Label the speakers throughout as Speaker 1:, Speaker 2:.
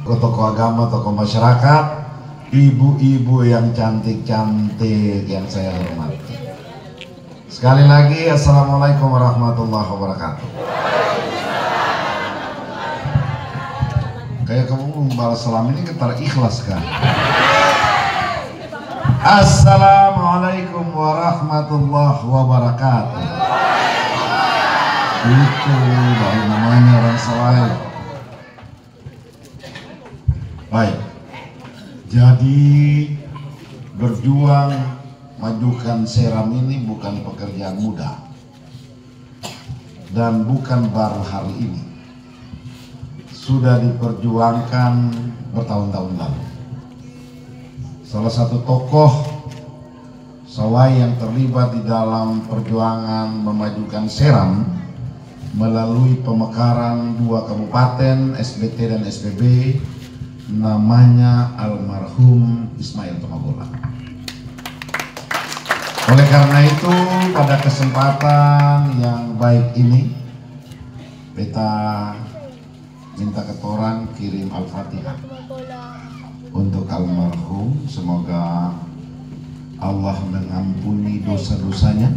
Speaker 1: tokoh agama, tokoh masyarakat, ibu-ibu yang cantik-cantik yang saya hormati. Sekali lagi, Assalamualaikum warahmatullahi wabarakatuh. Kayak kamu membalas salam ini ketar ikhlas kan? Assalamualaikum warahmatullahi wabarakatuh. Itu baru namanya orang Salai. Baik, jadi berjuang majukan Seram ini bukan pekerjaan mudah dan bukan baru hari ini, sudah diperjuangkan bertahun-tahun lalu. Salah satu tokoh Sawai yang terlibat di dalam perjuangan memajukan Seram melalui pemekaran 2 kabupaten SBT dan SPB namanya almarhum Ismail Tomagola. Oleh karena itu, pada kesempatan yang baik ini beta minta ketoran kirim Al-Fatihah untuk almarhum. Semoga Allah mengampuni dosa-dosanya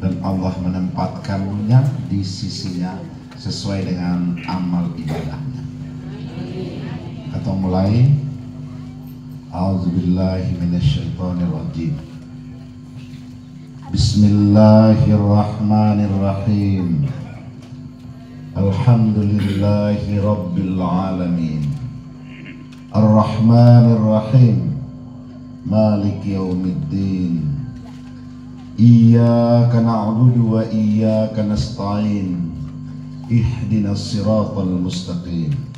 Speaker 1: dan Allah menempatkannya di sisinya sesuai dengan amal ibadahnya. Kita mulai. A'udzubillahi minasyaitonirrajim. Bismillahirrahmanirrahim. Alhamdulillahi rabbil alamin. Ar-Rahmanir-Rahim, Maliki yaumiddin. Iyyaka na'budu wa iyyaka nasta'in. Ihdinas siratal mustaqim.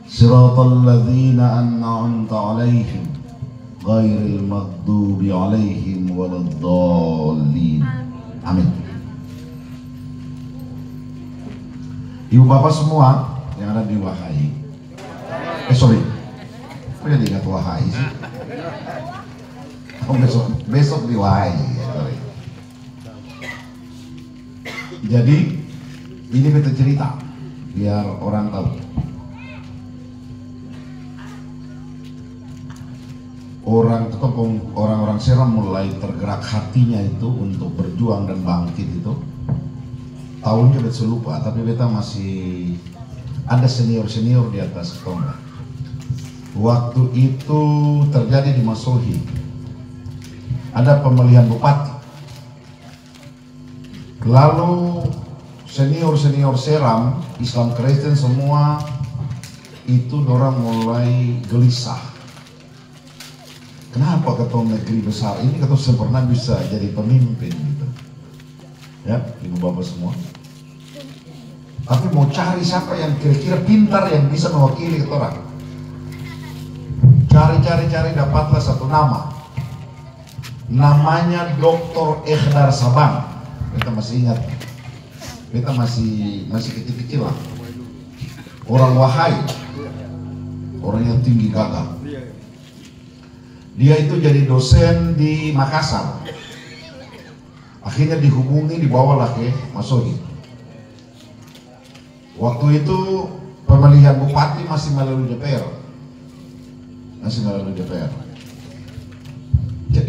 Speaker 1: Siratal ladzina an'amta 'alaihim ghairil maghdubi 'alaihim waladdallin. Amin. Ibu bapak semua yang ada di Wahai. Kok jadi ingat Wahai sih? Oh, besok di Wahai. Jadi ini kita cerita biar orang tahu. Orang-orang Seram mulai tergerak hatinya itu untuk berjuang dan bangkit itu. Tahunnya beta lupa, tapi beta masih ada senior-senior di atas ketonga. Waktu itu terjadi di Masohi, ada pemilihan bupati. Lalu senior-senior Seram, Islam Kristen semua itu orang mulai gelisah. Kenapa ketong negeri besar ini ketong sempurna bisa jadi pemimpin gitu? Ya, ibu bapak semua. Tapi mau cari siapa yang kira-kira pintar yang bisa mewakili ketorang. Cari, dapatlah satu nama. Namanya Dr. Ekhdar Sabang. Kita masih ingat. Kita masih kecil-kecil lah. Orang Wahai. Orang yang tinggi gagah. Dia itu jadi dosen di Makassar. Akhirnya dihubungi, dibawalah ke Masohi. Waktu itu pemilihan bupati masih melalui DPR.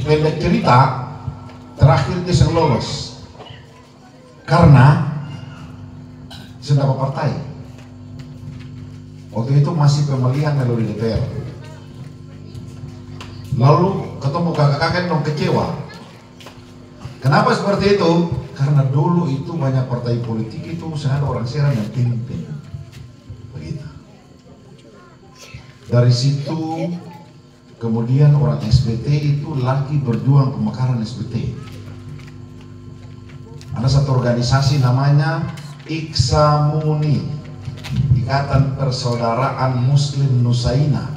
Speaker 1: Pendek cerita, terakhir dia lolos karena sudah partai. Waktu itu masih pemilihan melalui DPR. Lalu ketemu kakak-kakak dong kecewa. Kenapa seperti itu? Karena dulu itu banyak partai politik itu ada orang Seram yang pimpin. Begitu. Dari situ kemudian orang SBT itu lagi berjuang pemekaran SBT. Ada satu organisasi namanya Iksamuni, Ikatan Persaudaraan Muslim Nusaina,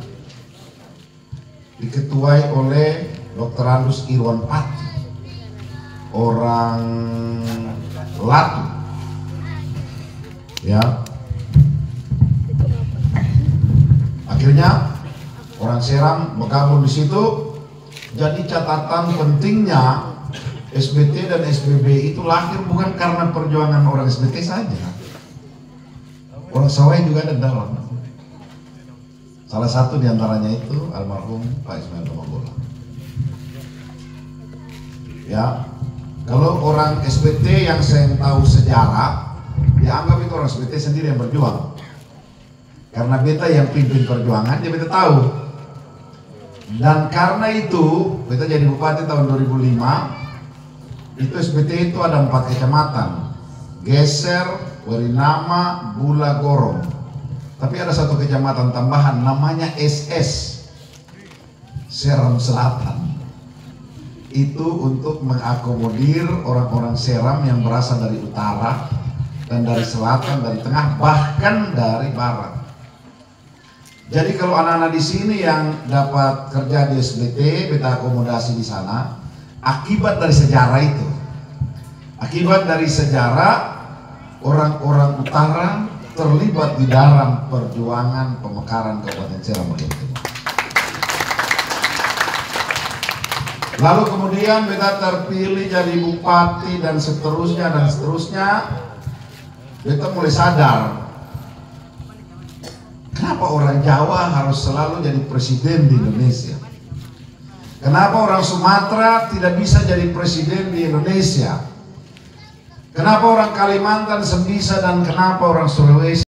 Speaker 1: diketuai oleh Dr. Andus Irwan Pati, orang Latu, ya. Akhirnya orang Seram bergabung di situ. Jadi catatan pentingnya SBT dan SBB itu lahir bukan karena perjuangan orang SBT saja. Orang Sawai juga ada dalam. Salah satu diantaranya itu almarhum Pak Ismail Tomagola. Ya, kalau orang SBT yang saya tahu sejarah, dianggap itu orang SBT sendiri yang berjuang. Karena beta yang pimpin perjuangan, dia beta tahu. Dan karena itu, beta jadi bupati tahun 2005. Itu SBT itu ada 4 kecamatan: Geser, Werinama, Bula, Gorong. Tapi ada satu kecamatan tambahan namanya SS, Seram Selatan. Itu untuk mengakomodir orang-orang Seram yang berasal dari utara dan dari selatan, dari tengah, bahkan dari barat. Jadi kalau anak-anak di sini yang dapat kerja di SBT, beta akomodasi di sana, akibat dari sejarah itu. Akibat dari sejarah, orang-orang utara terlibat di dalam perjuangan pemekaran Kabupaten Seram bagian timur. Lalu kemudian beta terpilih jadi bupati dan seterusnya. Beta mulai sadar, kenapa orang Jawa harus selalu jadi presiden di Indonesia? Kenapa orang Sumatera tidak bisa jadi presiden di Indonesia? Kenapa orang Kalimantan bisa, dan kenapa orang Sulawesi